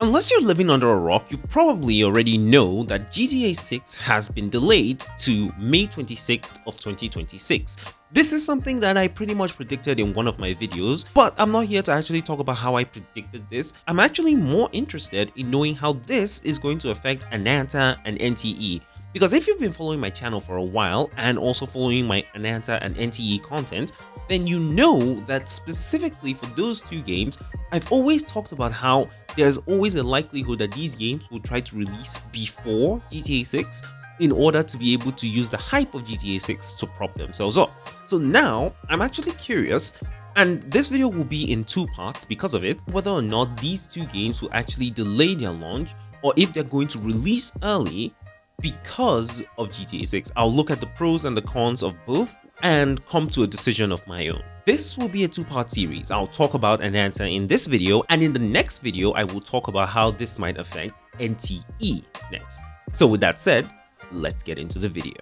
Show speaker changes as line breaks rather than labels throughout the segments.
Unless you're living under a rock, you probably already know that GTA 6 has been delayed to May 26th of 2026. This is something that I pretty much predicted in one of my videos, but I'm not here to actually talk about how I predicted this. I'm actually more interested in knowing how this is going to affect Ananta and NTE. Because if you've been following my channel for a while and also following my Ananta and NTE content, then you know that specifically for those two games, I've always talked about how there's always a likelihood that these games will try to release before GTA 6 in order to be able to use the hype of GTA 6 to prop themselves up. So now, I'm actually curious, and this video will be in two parts because of it, whether or not these two games will actually delay their launch or if they're going to release early because of GTA 6. I'll look at the pros and the cons of both and come to a decision of my own. This will be a two-part series. I'll talk about Ananta in this video, and in the next video, I will talk about how this might affect NTE next. So with that said, let's get into the video.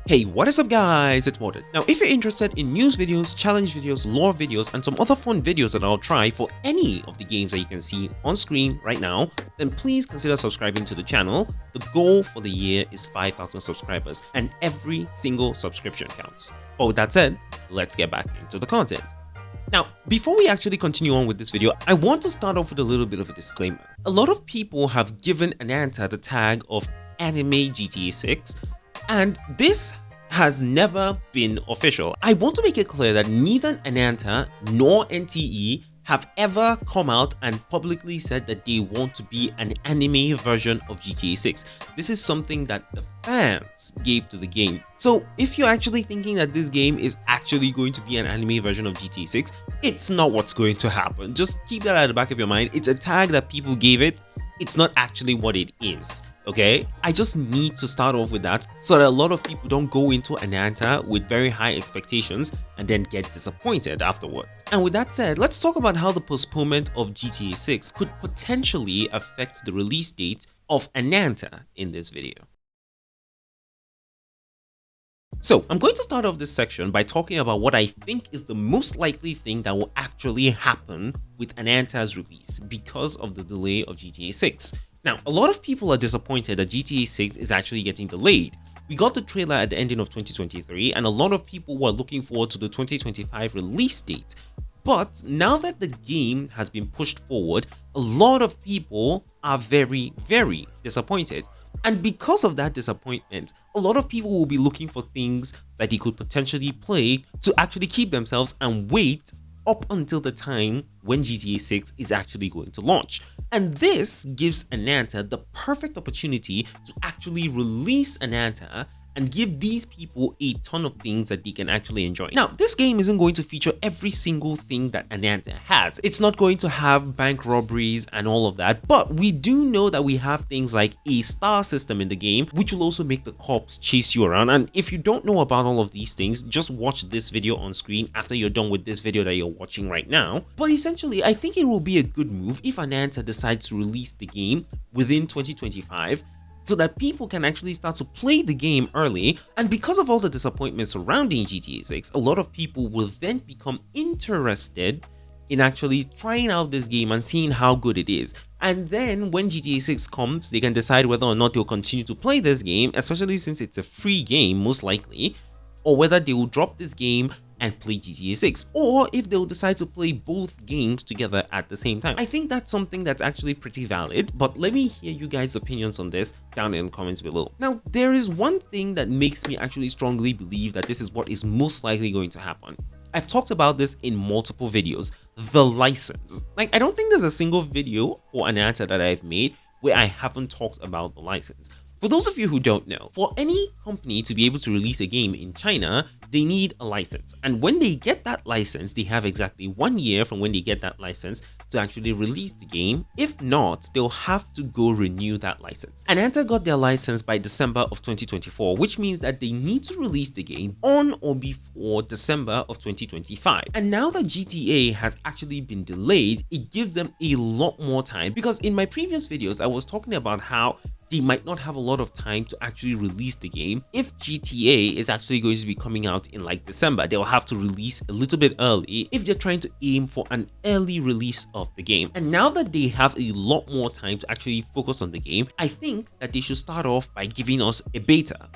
Hey, what is up guys, it's Mordant. Now if you're interested in news videos, challenge videos, lore videos, and some other fun videos that I'll try for any of the games that you can see on screen right now, then please consider subscribing to the channel. The goal for the year is 5,000 subscribers, and every single subscription counts. But with that said, let's get back into the content. Now, before we actually continue on with this video, I want to start off with a little bit of a disclaimer. A lot of people have given Ananta the tag of anime GTA 6, and this has never been official. I want to make it clear that neither Ananta nor NTE have ever come out and publicly said that they want to be an anime version of GTA 6. This is something that the fans gave to the game. So if you're actually thinking that this game is actually going to be an anime version of GTA 6, it's not what's going to happen. Just keep that at the back of your mind. It's a tag that people gave it. It's not actually what it is. Okay, I just need to start off with that so that a lot of people don't go into Ananta with very high expectations and then get disappointed afterwards. And with that said, let's talk about how the postponement of GTA 6 could potentially affect the release date of Ananta in this video. So I'm going to start off this section by talking about what I think is the most likely thing that will actually happen with Ananta's release because of the delay of GTA 6. Now, a lot of people are disappointed that GTA 6 is actually getting delayed. We got the trailer at the ending of 2023 and a lot of people were looking forward to the 2025 release date. But now that the game has been pushed forward, a lot of people are very, very disappointed. And because of that disappointment, a lot of people will be looking for things that they could potentially play to actually keep themselves and wait up until the time when GTA 6 is actually going to launch. And this gives Ananta the perfect opportunity to actually release Ananta and give these people a ton of things that they can actually enjoy. Now, this game isn't going to feature every single thing that Ananta has. It's not going to have bank robberies and all of that, but we do know that we have things like a star system in the game, which will also make the cops chase you around. And if you don't know about all of these things, just watch this video on screen after you're done with this video that you're watching right now. But essentially, I think it will be a good move if Ananta decides to release the game within 2025, so that people can actually start to play the game early. And because of all the disappointment surrounding GTA 6, a lot of people will then become interested in actually trying out this game and seeing how good it is. And then when GTA 6 comes, they can decide whether or not they'll continue to play this game, especially since it's a free game most likely, or whether they will drop this game and play GTA 6, or if they'll decide to play both games together at the same time. I think that's something that's actually pretty valid, but let me hear you guys' opinions on this down in the comments below. Now, there is one thing that makes me actually strongly believe that this is what is most likely going to happen. I've talked about this in multiple videos, the license. Like, I don't think there's a single video for Ananta that I've made where I haven't talked about the license. For those of you who don't know, for any company to be able to release a game in China, they need a license. And when they get that license, they have exactly 1 year from when they get that license to actually release the game. If not, they'll have to go renew that license. Ananta got their license by December of 2024, which means that they need to release the game on or before December of 2025. And now that GTA has actually been delayed, it gives them a lot more time, because in my previous videos, I was talking about how they might not have a lot of time to actually release the game. If GTA is actually going to be coming out in like December, they'll have to release a little bit early if they're trying to aim for an early release of the game. And now that they have a lot more time to actually focus on the game, I think that they should start off by giving us a beta.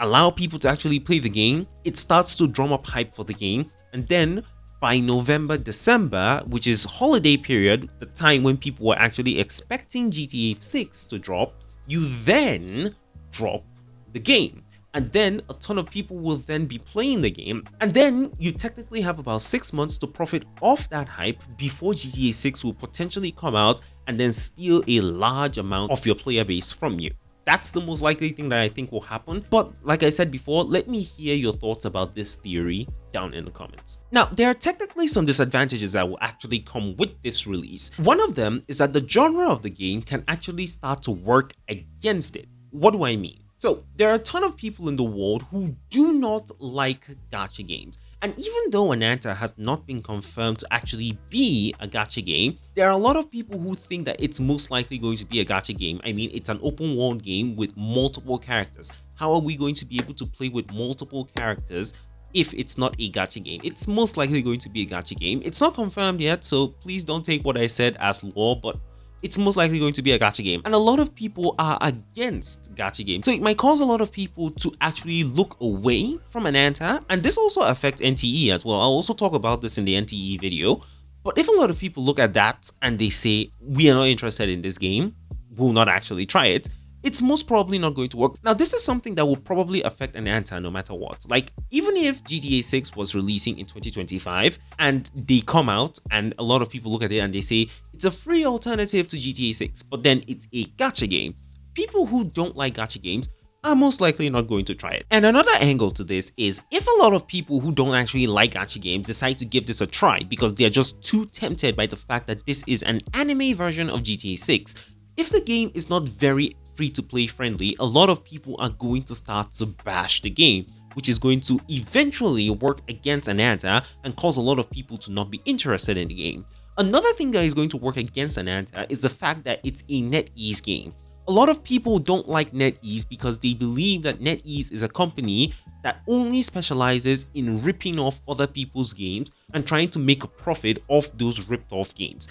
Allow people to actually play the game. It starts to drum up hype for the game, and then by November, December, which is holiday period, the time when people were actually expecting GTA 6 to drop, you then drop the game. And then a ton of people will then be playing the game. And then you technically have about 6 months to profit off that hype before GTA 6 will potentially come out and then steal a large amount of your player base from you. That's the most likely thing that I think will happen. But like I said before, let me hear your thoughts about this theory down in the comments. Now, there are technically some disadvantages that will actually come with this release. One of them is that the genre of the game can actually start to work against it. What do I mean? So, there are a ton of people in the world who do not like gacha games. And even though Ananta has not been confirmed to actually be a gacha game, there are a lot of people who think that it's most likely going to be a gacha game. I mean, it's an open world game with multiple characters. How are we going to be able to play with multiple characters if it's not a gacha game? It's most likely going to be a gacha game. It's not confirmed yet, so please don't take what I said as law, but it's most likely going to be a gacha game. And a lot of people are against gacha games. So it might cause a lot of people to actually look away from Ananta. And this also affects NTE as well. I'll also talk about this in the NTE video. But if a lot of people look at that and they say, we are not interested in this game, we'll not actually try it, it's most probably not going to work. Now, this is something that will probably affect Ananta no matter what. Like, even if GTA 6 was releasing in 2025 and they come out and a lot of people look at it and they say it's a free alternative to GTA 6, but then it's a gacha game, people who don't like gacha games are most likely not going to try it. And another angle to this is if a lot of people who don't actually like gacha games decide to give this a try because they're just too tempted by the fact that this is an anime version of GTA 6, if the game is not very free-to-play friendly, a lot of people are going to start to bash the game, which is going to eventually work against Ananta and cause a lot of people to not be interested in the game. Another thing that is going to work against Ananta is the fact that it's a NetEase game. A lot of people don't like NetEase because they believe that NetEase is a company that only specializes in ripping off other people's games and trying to make a profit off those ripped off games.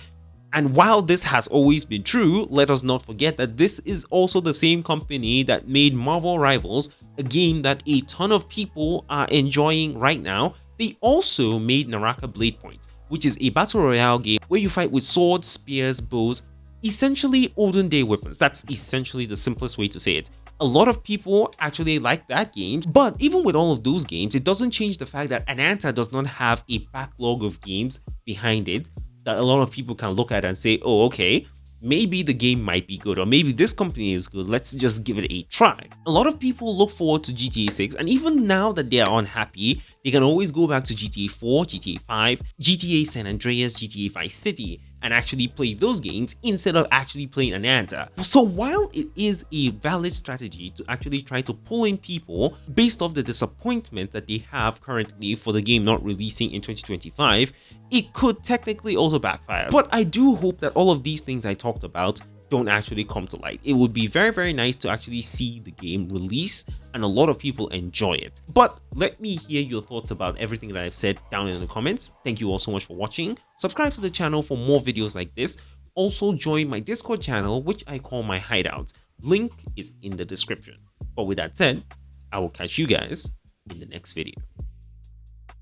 And while this has always been true, let us not forget that this is also the same company that made Marvel Rivals, a game that a ton of people are enjoying right now. They also made Naraka Blade Point, which is a battle royale game where you fight with swords, spears, bows, essentially olden day weapons. That's essentially the simplest way to say it. A lot of people actually like that game, but even with all of those games, it doesn't change the fact that Ananta does not have a backlog of games behind it that a lot of people can look at and say, oh, okay, maybe the game might be good, or maybe this company is good, let's just give it a try. A lot of people look forward to GTA 6, and even now that they are unhappy, they can always go back to GTA 4, GTA 5, GTA San Andreas, GTA Vice City, and actually play those games instead of actually playing Ananta. So while it is a valid strategy to actually try to pull in people based off the disappointment that they have currently for the game not releasing in 2025, it could technically also backfire. But I do hope that all of these things I talked about don't actually come to light. It would be very, very nice to actually see the game release and a lot of people enjoy it. But let me hear your thoughts about everything that I've said down in the comments. Thank you all so much for watching. Subscribe to the channel for more videos like this. Also join my Discord channel, which I call my hideout. Link is in the description. But with that said, I will catch you guys in the next video.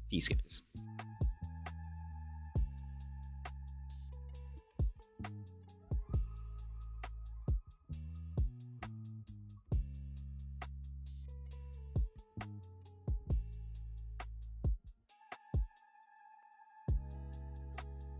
Peace, guys.